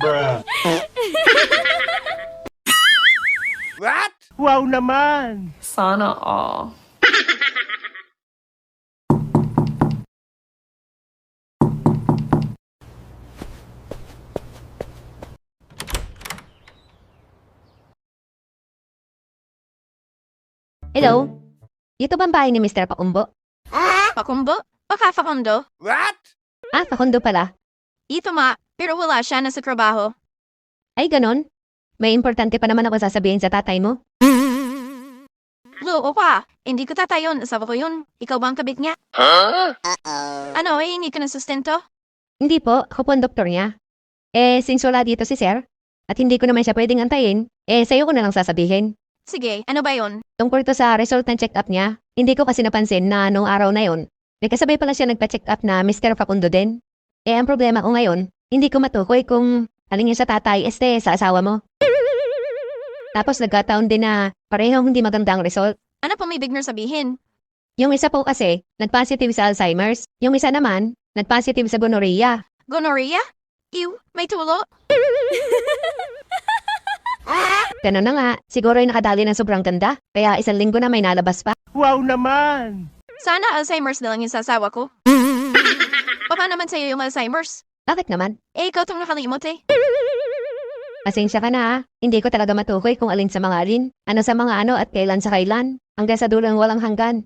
Bruh. What? Wow naman! Sana all. Hello? Dito ba ang bahay ni Mr. Pakumbo? Pakumbo? Baka Fakundo? What? Ah, Pakundo pala. Ito ma, pero wala siya na sa trabaho. Ay, ganon? May importante pa naman ako sasabihin sa tatay mo. Loo pa, hindi ko tatayon, asawa ko yun. Ikaw ba ang kabit niya? Ano, hindi ka na sustento? Hindi po, ako po ang doktor niya. Since wala dito si Sir, at hindi ko naman siya pwedeng antayin, sa'yo ko na lang sasabihin. Sige, ano ba yun? Tungkol to sa result ng check-up niya, hindi ko kasi napansin na nung araw na yon, may kasabay pala siya nagpa-check-up na Mr. Facundo din. Ang problema ko ngayon, hindi ko matukoy kung alin yung sa tatay, sa asawa mo. Tapos nagkataon din na parehong hindi magandang result. Ano pong may bigner sabihin? Yung isa po kasi, nag-positive sa Alzheimer's. Yung isa naman, nag-positive sa gonorrhea. Gonorrhea? Ew, may tulo? Ganun na nga, siguro yung nakadali ng sobrang ganda. Kaya isang linggo na may nalabas pa. Wow naman! Sana Alzheimer's na lang yung sasawa ko. Paano naman sa'yo yung Alzheimer's? Bakit naman? Ikaw tong nakalimot eh. Pasensya ka na ha. Hindi ko talaga matukoy kung alin sa mga alin. Ano sa mga ano at kailan sa kailan. Hanggang sa dulang walang hanggan.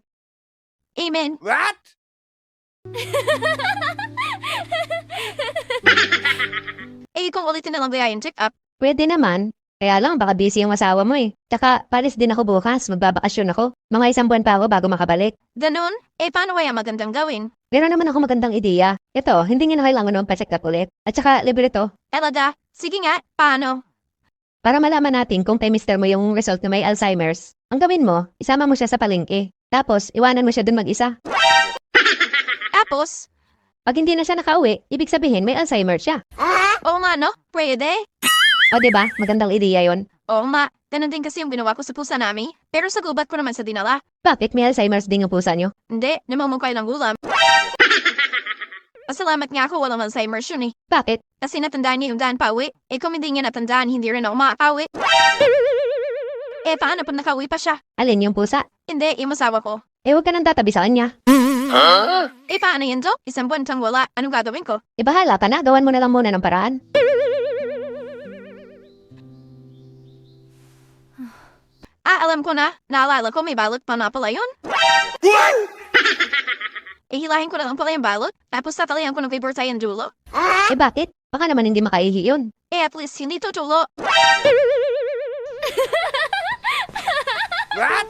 Amen. What? Kung ulitin na lang ba yung check-up? Pwede naman. Kaya lang baka busy yung asawa mo eh. Tsaka palis din ako bukas. Magbabakasyon ako. Mga 1 buwan pa ako bago makabalik. Ganun? Paano kaya magandang gawin? Meron naman ako magandang ideya. Ito, hindi nga na kailangan ng pa-check up ulit. At saka libre to. Elada, sige nga, paano? Para malaman natin kung kay mister mo yung result na may Alzheimer's, ang gawin mo, isama mo siya sa palengke. Tapos, iwanan mo siya dun mag-isa. Tapos, Pag hindi na siya nakauwi, ibig sabihin may Alzheimer siya. oo nga no, pwede. O diba, magandang ideya yon. Oo nga, ganun din kasi yung ginawa ko sa pusa namin. Pero sa gubat ko naman sa dinala. Bakit may Alzheimer's din yung pusa nyo? Hindi, namamukay ng gulam. Pasalamat nga ako walang Alzheimer's yun eh. Bakit? Kasi natandaan niya yung daan pauwi. Kung hindi niya natandaan, hindi rin ako makakauwi. Paano pag nakauwi pa siya? Alin yung pusa? Hindi, yung asawa ko. Huwag ka nang tatabi sa kanya. Paano yan to? 1 buwan tang wala. Anong gagawin ko? Bahala ka na, gawan mo na lang muna ng paraan. Alam ko na. Naalala ko may balot pa na pala yun. Hilahin ko na lang pala yung balot. Tapos tatalihan ko ng paper tie ang dulo. Bakit? Baka naman hindi makaihi yun. At least hindi tutulo. What?